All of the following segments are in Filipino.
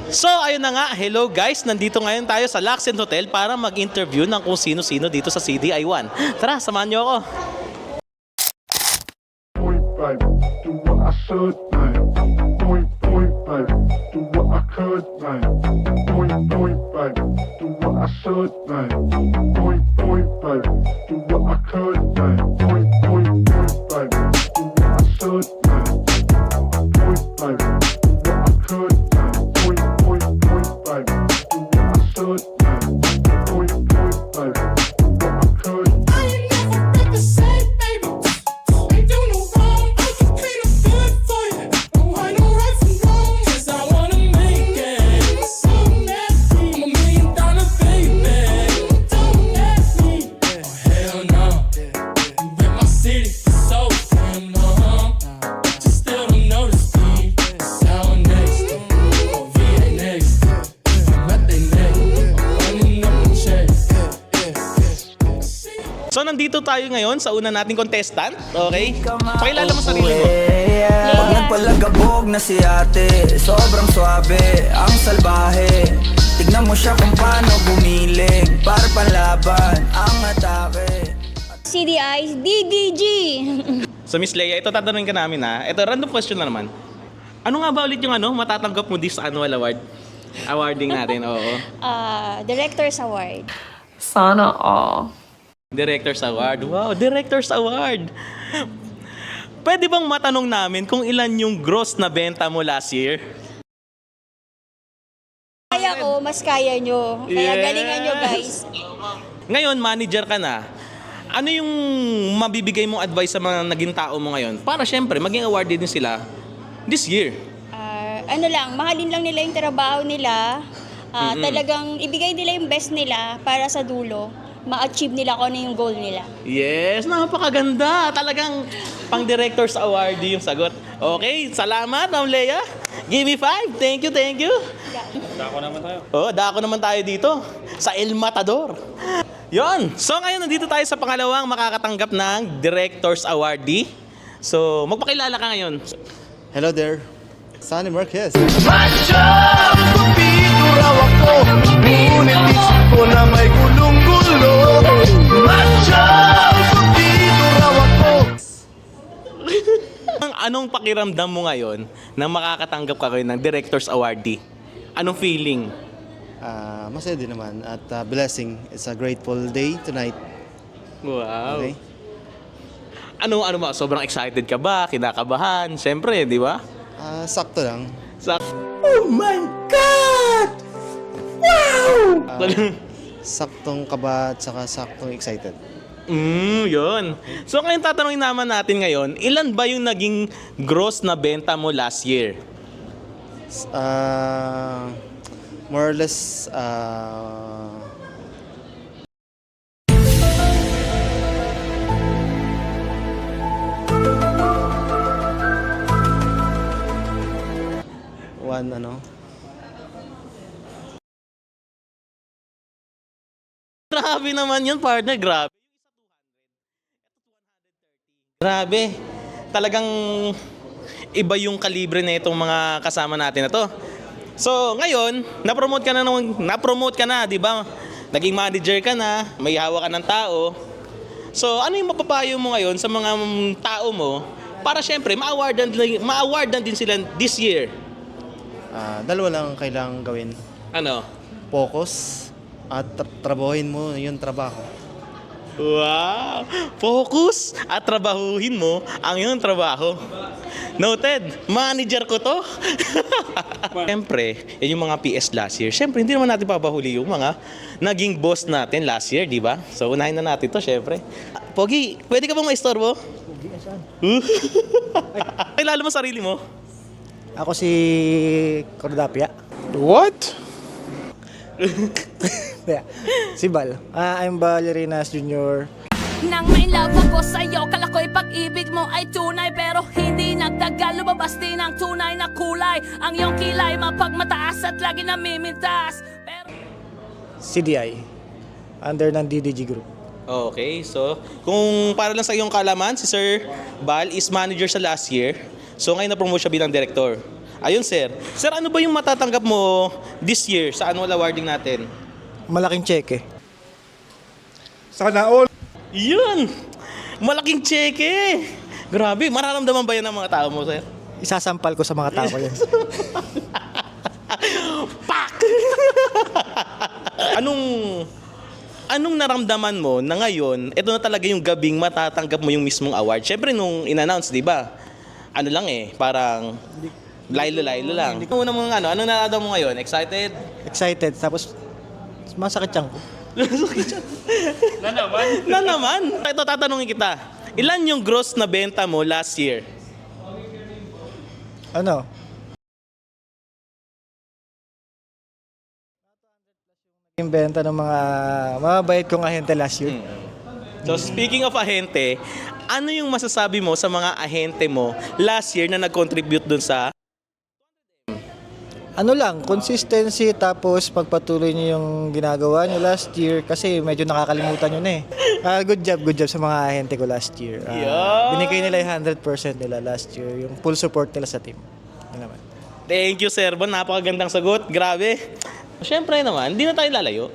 So ayun na nga, hello guys, nandito ngayon tayo sa Laxent Hotel para mag-interview ng kung sino-sino dito sa CDI1. Tara, samahan nyo ako. Point five, do what I should, man. Point five, do what I could, man. Point five, do what I should, man. Point five, do what I could, man. Point five, do what I should, man. Point five, do what I could, man. Point five, do what I should, man. Point five, do what I could. I ain't never been the same, baby. Ain't do no wrong, I can plead a good for you. Oh, I know right from wrong, 'cause I wanna make it. So nasty, I'm $1 million baby. Don't ask me, oh hell no. You in my city for so damn long, but you still don't notice me. Sour next, oh VA next, I'm at they neck, I'm running up the check. So nandito tayo ngayon sa una nating contestant, okay? Pakilala mo sarili mo. Pag nagpalagabog na si ate, sobrang swabe, ang salbahe. Tignan mo siya kung paano bumilig, para panlaban ang atake. CDI, DDG. So Miss Leia, ito tatanungin ka namin ha. Ito, random question na naman. Ano nga ba ulit yung matatanggap mo this annual award? Awarding natin, oo. Director's Award. Sana all. Director's Award. Wow, Director's Award. Pwede bang matanong namin kung ilan yung gross na benta mo last year? Kaya ko, mas kaya nyo. Kaya Yes. galingan nyo, guys. Ngayon, manager ka na. Ano yung mabibigay mong advice sa mga naging tao mo ngayon? Para syempre, maging awarded din sila this year. Ano lang, mahalin lang nila yung trabaho nila. Talagang ibigay nila yung best nila para sa dulo. Ma-achieve nila kung ano yung goal nila. Yes, napakaganda. Talagang pang-director's award yung sagot. Okay, salamat, Ma'am Leia. Give me 5. Thank you, thank you. Dako naman tayo. Oh, dako naman tayo dito sa El Matador. Yon. So ngayon nandito tayo sa pangalawang makakatanggap ng Director's Awardee. So, magpakilala ka ngayon. Hello there, Sunny Marquez. Anong pakiramdam mo ngayon na makakatanggap ka ngayon ng Director's Awardee? Anong feeling? Masaya din naman at blessing. It's a grateful day tonight. Wow. Okay? Ano ba? Sobrang excited ka ba? Kinakabahan? Siyempre, di ba? Sakto lang. Sa Saktong kaba at saka saktong excited. yun. So ngayon tatanungin naman natin ngayon, ilan ba yung naging gross na benta mo last year? More or less, one ano, Grabe naman yun, partner. Grabe. Grabe. Talagang iba yung kalibre na itong mga kasama natin na to. So, ngayon, na-promote ka na, di ba? Naging manager ka na, may hawak ka ng tao. So, ano yung mapapayo mo ngayon sa mga tao mo para syempre ma-awardan din sila this year? dalawa lang ang kailangang gawin. Ano? Focus at trabahuin mo yung trabaho. Wow! Focus at trabahuhin mo ang iyong trabaho. Noted, manager ko to. Siyempre, yun yung mga PS last year. Siyempre, hindi naman natin papahuli yung mga naging boss natin last year, di ba? So, unahin na natin to, siyempre. Pogi, pwede ka bang maistorbo? Pogi ka saan? Kilala mo sarili mo? Ako si Cordapia. What? Yeah. Si Bal. I'm Ballerinas Junior. Nang may love ako sa'yo, kala ko'y pag-ibig mo ay tunay. Pero hindi nagtagal, lumabas din ang tunay na kulay. Ang iyong kilay mapagmataas at lagi namimintas. Pero CDI. Under ng DDG Group. Okay, so kung para lang sa iyong kalaman, si Sir Bal is manager sa last year. So ngayon na-promote siya bilang director. Ayun, sir. Sir, ano ba yung matatanggap mo this year sa annual awarding natin? Malaking cheque. Sana all. Yun! Malaking cheque! Grabe, mararamdaman ba yan ng mga tao mo, sir? Isasampal ko sa mga tao ko yan. Pak! Anong naramdaman mo na ngayon, ito na talaga yung gabing matatanggap mo yung mismong award? Siyempre nung in-announce, di ba? Ano lang parang laylo-laylo lang. Una mong anong nararamdaman mo ngayon? Excited? Excited. Tapos, masakit tiyan ko. Na naman? Ito, tatanungin kita. Ilan yung gross na benta mo last year? Ano? Yung benta ng mga mababait kong ahente last year. So speaking of ahente, ano yung masasabi mo sa mga ahente mo last year na nag-contribute dun sa... Ano lang, consistency tapos pagpatuloy niyo yung ginagawa niyo last year kasi medyo nakakalimutan nyo na eh. Good job sa mga ahente ko last year. Yeah. Binigay nila yung 100% nila last year, yung full support nila sa team. Yun naman. Thank you, Sir Bon. Napakagandang sagot. Grabe. Siyempre naman, hindi na tayo lalayo.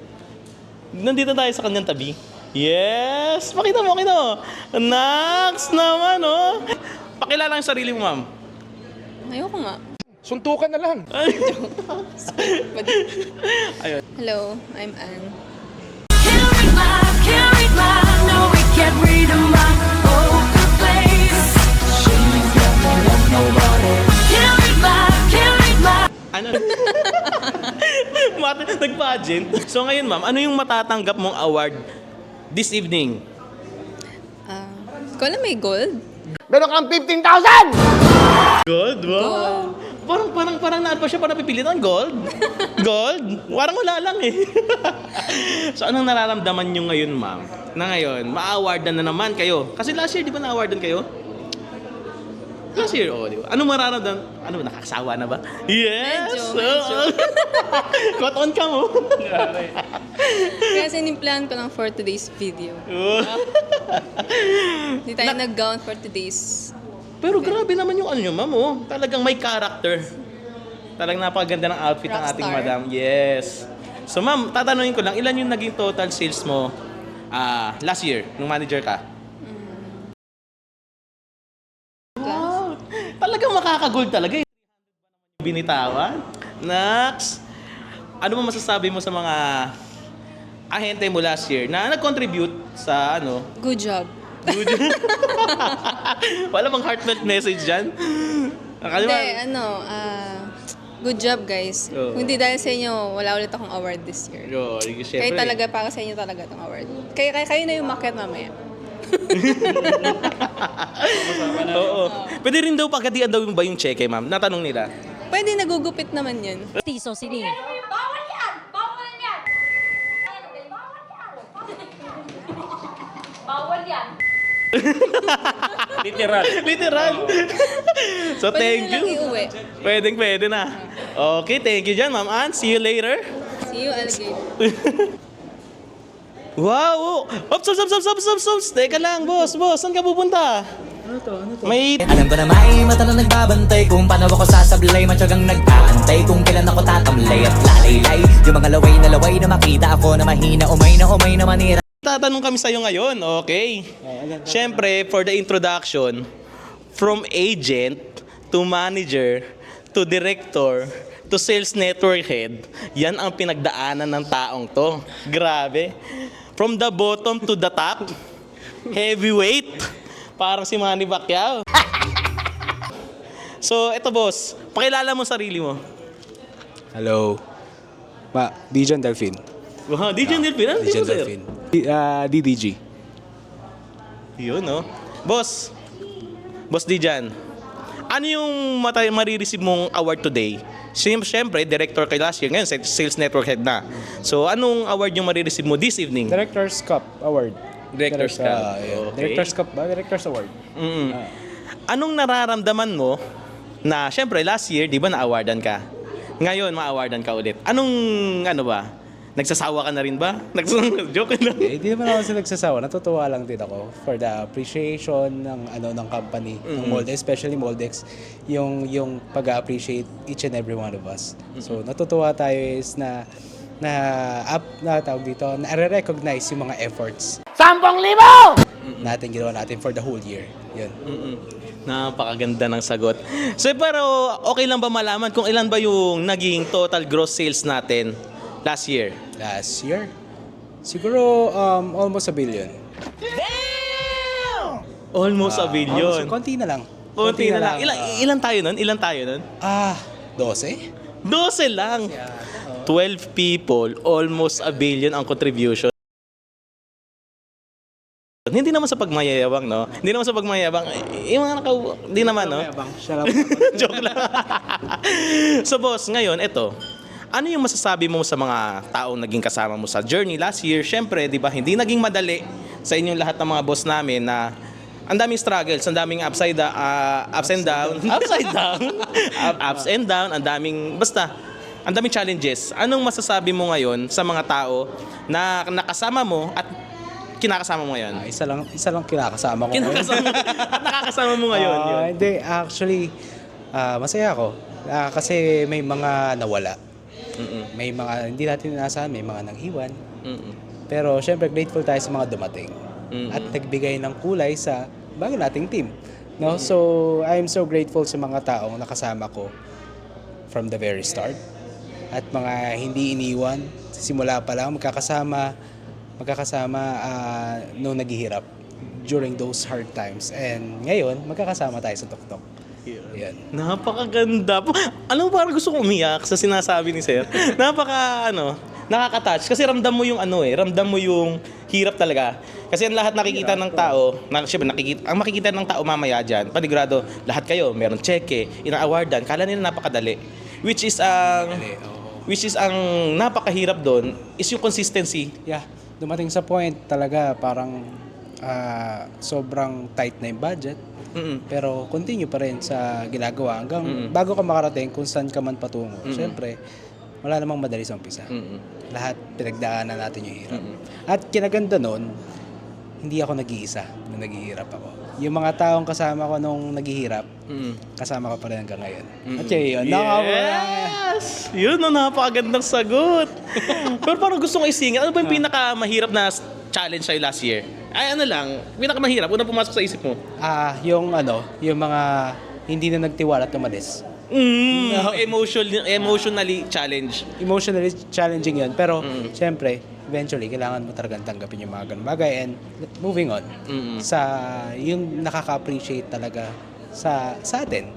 Nandito tayo sa kanyang tabi. Yes! Pakita mo. Nax naman, oh. Pakilala ang sarili mo, ma'am. Ayoko nga. Suntukan na lang. Hello, I'm Anne. Can't read my, no, we can't read my poker face. Can't read my. Ano? Nag-pageant. So ngayon, ma'am, ano yung matatanggap mong award this evening? Ko alam may gold? Meron kang 15,000! Gold? Wow! Parang naan pa siya para napipilitan. Gold? Gold? Parang wala lang eh. So anong nararamdaman nyo ngayon, ma'am? Na ngayon, ma-awardan na naman kayo. Kasi last year, di ba na-awardan kayo? Last year, di ba? Anong mararamdaman? Ano, nakakasawa na ba? Yes! Medyo. Caught on ka mo. Kaya sinimplahan ko lang for today's video. Hindi tayo nag-gown for today's. Pero grabe naman yung ano nyo, ma'am, oh. Talagang may character. Talagang napakaganda ng outfit ng ating Rockstar. madam. Yes. So, ma'am, tatanungin ko lang, ilan yung naging total sales mo last year, nung manager ka? Wow. Talagang makakagold talaga eh. Binitawan. Next. Ano mo masasabi mo sa mga ahente mo last year na nag-contribute sa ano? Good job. Wala bang heartfelt message dyan? Hindi, good job guys. Oo. Kung hindi dahil sa inyo, wala ulit akong award this year. Yo, Kaya talaga, para sa inyo talaga itong award. Kaya kayo na yung market mamaya. Oo. Pwede rin daw pagkatian daw ba yung cheque, ma'am? Natanong nila. Pwede, nagugupit naman yan. Tiso, sini. Bawal yan! Bawal yan! Bawal yan! Literal. So, Pwede thank nilang you. iuwi. Pwede na. Okay, thank you dyan, ma'am Ann. See you later. See you, alligator. Wow! Ops! Teka lang, boss. Saan ka pupunta? May... Alam ko na may mata na nagbabantay kung paano ako sasablay, matyagang nag-aantay kung kailan ako tatamlay at lalaylay. Yung mga laway na makita ako na mahina, umay na manira. Tatanong kami sa'yo ngayon, okay? Siyempre, for the introduction, from agent to manager to director to sales network head, yan ang pinagdaanan ng taong to. Grabe. From the bottom to the top, heavyweight. Parang si Manny Pacquiao. So, eto boss, pakilala mo sarili mo. Hello. Dijon Delphine. Wow, DJ Delphine. Ano Dijon mo, sir? Delphine. DDG. Yun, no? Boss Dijan, ano yung marireceive mong award today? Siyempre, director kay last year. Ngayon, sales network head na. So, anong award yung marireceive mo this evening? Director's Cup Award. Director's Cup. Okay. Director's Cup ba? Director's Award. Anong nararamdaman mo na, siyempre, last year, di ba na-awardan ka? Ngayon, ma-awardan ka ulit. Anong, Nagsasawa ka na rin ba? Joke lang. Hindi naman ako nagsasawa. Natutuwa lang din ako for the appreciation ng company, ng Moldex, especially Moldex, yung pag-appreciate each and every one of us. So natutuwa tayo is na tawag dito, na-recognize yung mga efforts. 10,000! Natin ginawa natin for the whole year. Yun. Napakaganda ng sagot. So pero okay lang ba malaman kung ilan ba yung naging total gross sales natin last year? Last year, siguro almost $1 billion. Almost $1 billion. So, konti na lang. Konti na lang. Ilan tayo nun? 12. 12 lang. 12 people, almost $1 billion ang contribution. Hindi naman sa pagmayayabang, no? Hindi naman sa pagmayayabang. Yung mga hindi naman, no? Joke lang. So boss, ngayon, eto. Ano yung masasabi mo sa mga taong naging kasama mo sa journey last year? Syempre, di ba, hindi naging madali sa inyong lahat ng mga boss namin na ang daming struggles, ang daming ups and down, ang daming, basta, ang daming challenges. Anong masasabi mo ngayon sa mga tao na nakasama mo at kinakasama mo ngayon? Isa lang kinakasama ko. At nakakasama mo ngayon. Yun. Hindi, actually, masaya ako. Kasi may mga nawala. May mga hindi natin inaasahan, may mga nang-iwan. Pero syempre grateful tayo sa mga dumating. At nagbigay ng kulay sa bago nating team. No? So, I am so grateful sa mga taong nakasama ko from the very start. At mga hindi iniwan, simula pa lang magkakasama nung naghihirap during those hard times. And ngayon, magkakasama tayo sa tuktok. Yan. Napakaganda. Alam mo, parang gusto kong umiyak sa sinasabi ni Sir. Nakaka-touch. Kasi ramdam mo yung ramdam mo yung hirap talaga. Kasi ang lahat nakikita ng tao, ang makikita ng tao mamaya dyan, panigurado, lahat kayo, meron cheque, ina-awardan, kala nila napakadali. Which is ang napakahirap doon is yung consistency. Yeah. Dumating sa point talaga parang sobrang tight na yung budget. Pero continue pa rin sa ginagawa hanggang bago ka makarating kung saan ka man patungo. Siyempre, wala namang madali sa umpisa. Lahat pinagdaanan natin yung hirap. At kinaganda nun, hindi ako nag-iisa nung naghihirap ako. Yung mga taong kasama ko nung naghihirap, kasama ko pa rin hanggang ngayon. At yun, yes! Yun, napakagandang sagot. Pero parang gusto kong isingit, ano ba yung pinakamahirap na challenge sa'yo last year? Ay, ano lang, pinakamahirap, unang pumasok sa isip mo? Yung mga hindi na nagtiwala at umalis. Emotionally challenge. Emotionally challenging yun. Pero, siyempre, eventually, kailangan mo talagang tanggapin yung mga ganun bagay and moving on sa yung nakaka-appreciate talaga sa atin.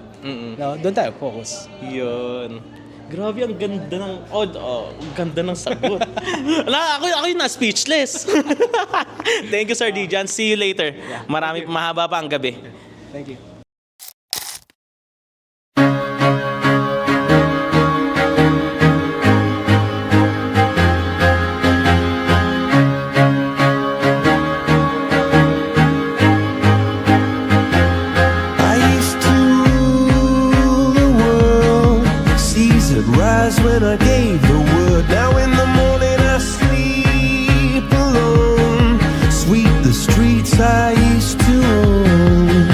No? Doon tayo focus. Yun. Grabe, ang ganda ng ang ganda ng sagot. Ako yung na-speechless. Thank you, Sir Dijan. See you later. Mahaba pa ang gabi. Thank you. I used to rule the world, seas would rise when I gave the word. Now in the morning I sleep alone, sweep the streets I used to own.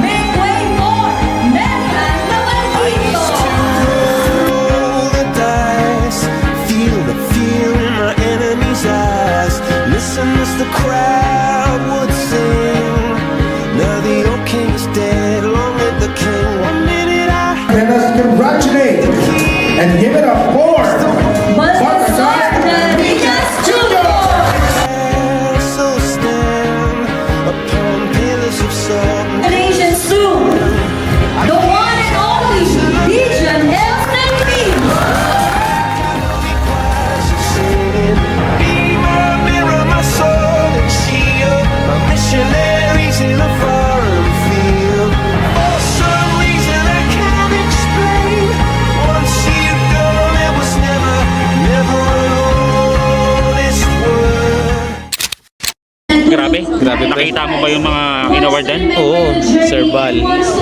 Make way for Melman Roll the dice, feel the fear in my enemy's eyes. Listen as the crowd would sing. Now the old king is dead, long live the king. 1 minute Let us congratulate and give it up for so stand upon pillars of salt. Nation soon, the one and only Legion El Navy. Singing, be my mirror, my sword and shield. Grabe. Grabe, pre. Nakita mo ba yung mga in-awardan? Oo, Sir Val,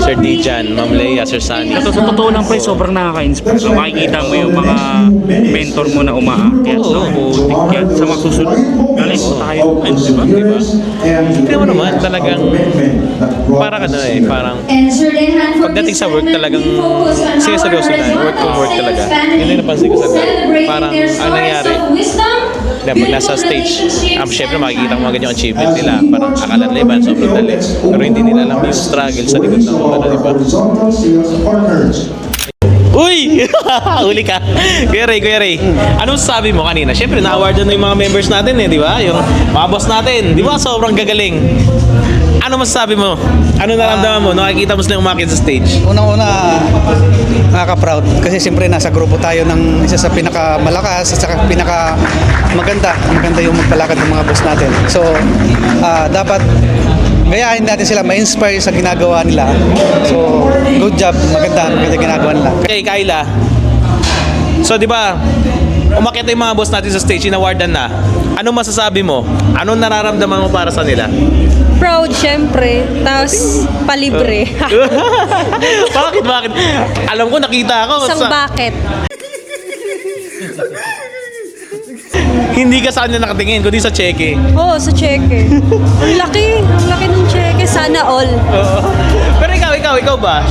Sir Dijan, Ma'am Leia, Sir Sunny. Sa totoo lang pre, sobrang nakaka-inspire. So, makikita mo yung mga mentor mo na umaakyat. So, tikyat sa mga susunod. Galing po tayo. Ay, diba? Hindi mo naman, talagang parang parang pagdating sa work talagang seryoso na, work talaga. Yun yung napansin ko sa lahat. Parang ang nangyari, pag nasa stage, syempre makikita mo mga ganyang achievement nila. Parang akala nila iba, sobrang dali. Pero hindi nila alam yung struggle sa likod ng ano, diba? Uy! Huli ka. Kuya Ray. Anong sabi mo kanina? Syempre, na-awardan na yung mga members natin di ba? Yung mga boss natin. Di ba? Sobrang gagaling. Ano masasabi mo? Ano naramdaman mo? Nakikita mo sila umakit sa stage? Unang-una, nakaka-proud kasi siyempre nasa grupo tayo ng isa sa pinakamalakas at saka pinakamaganda. Maganda yung magpalakad ng mga boss natin. So, dapat gayahin natin sila, ma-inspire sa ginagawa nila. So, good job. Maganda ginagawa nila. Okay, Kyla. So, di ba, umakit yung mga boss natin sa stage, in-awardan na. Ano masasabi mo? Anong nararamdaman mo para sa nila? Proud, syempre. Tapos, palibre. Bakit? Alam ko, nakita ako. Isang bucket. Hindi ka sa kanya nakatingin, kundi sa cheque. Oo, sa cheque. Ang laki ng cheque. Sana all. Oo. Pero ikaw ba?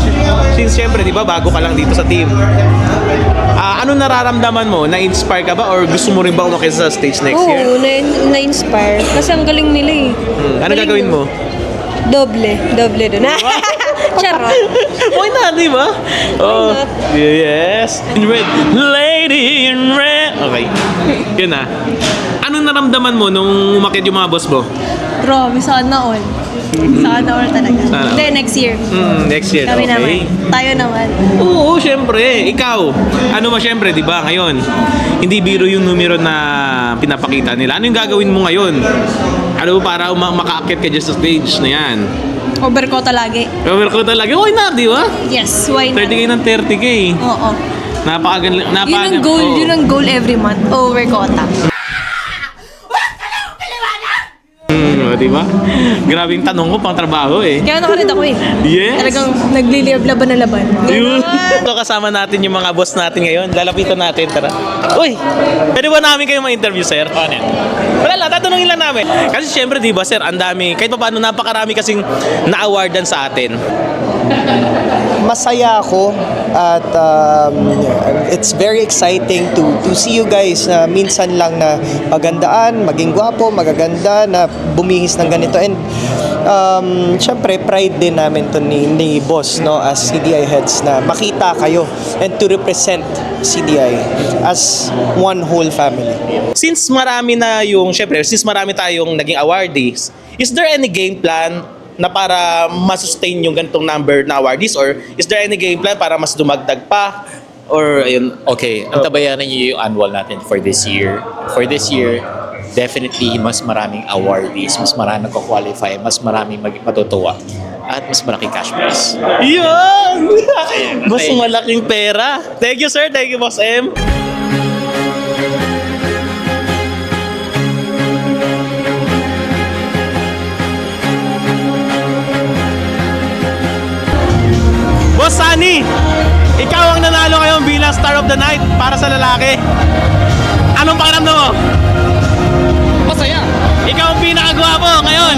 Since syempre, di ba, bago ka lang dito sa team. Ano nararamdaman mo? Na-inspire ka ba? Or gusto mo rin ba umakit sa stage next year? Oo, na-inspire. Kasi ang galing nila Ano gagawin mo? Doble doon. Charot. Why not, di ba? Oh, yes. In red. Lady in red. Okay. Yun na. Anong naramdaman mo nung umakit yung mga boss mo? Grabe, sana all. Sana all talaga. Sana all. Hindi, next year. Next year, Kami okay. naman. Tayo naman. Oo, syempre. Ikaw, ano ba syempre, di ba, ngayon? Hindi biro yung numero na pinapakita nila. Ano yung gagawin mo ngayon? Ano para makaakit ka dyan sa stage na yan? Overkota lagi. Overclock talaga. Why not, di ba? Yes, why not? 30K ng 30K. Oo. Napakagaling. Yun ang goal every month. Overkota. Di ba? Grabe yung tanong ko pang trabaho Kaya nakalid ako Yes. Talagang nagliliyab-laban na laban. Yun. Ito kasama natin yung mga boss natin ngayon. Lalapitan natin, tara. Uy! Pwede ba namin kayo ma-interview, sir? Ano yan? Wala lang, tatanungin lang namin. Kasi syempre, di ba, sir, ang dami. Kahit pa paano, napakarami kasing na-awardan sa atin. Masaya ako at it's very exciting to see you guys na minsan lang na magandaan, maging gwapo, magaganda, na bumihis ng ganito. And syempre, pride din namin to ni boss, no, as CDI heads, na makita kayo and to represent CDI as one whole family. Since marami tayong naging awardees, is there any game plan na para masustain yung ganitong number na awardees, or is there any game plan para mas dumagdag pa? Or ayun. Okay, ang tabayanan niyo yung annual natin for this year. For this year, definitely mas maraming awardees, mas maraming nagko-qualify, mas maraming matutuwa, at mas malaki cash prize. Yun! Mas malaking pera. Thank you, sir. Thank you, Boss M. Boss Sunny, ikaw ang nanalo ngayon bilang Star of the Night para sa lalaki. Anong pakiramdam mo? Masaya! Ikaw ang pinakagwapo ngayon.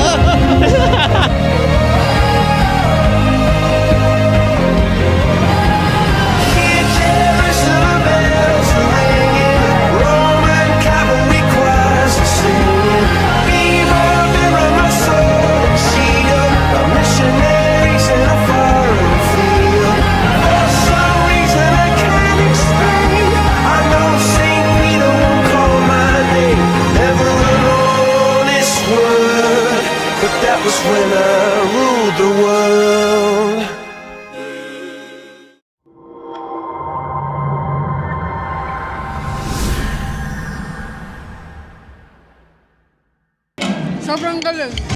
That was when I ruled the world. Sobrang galing.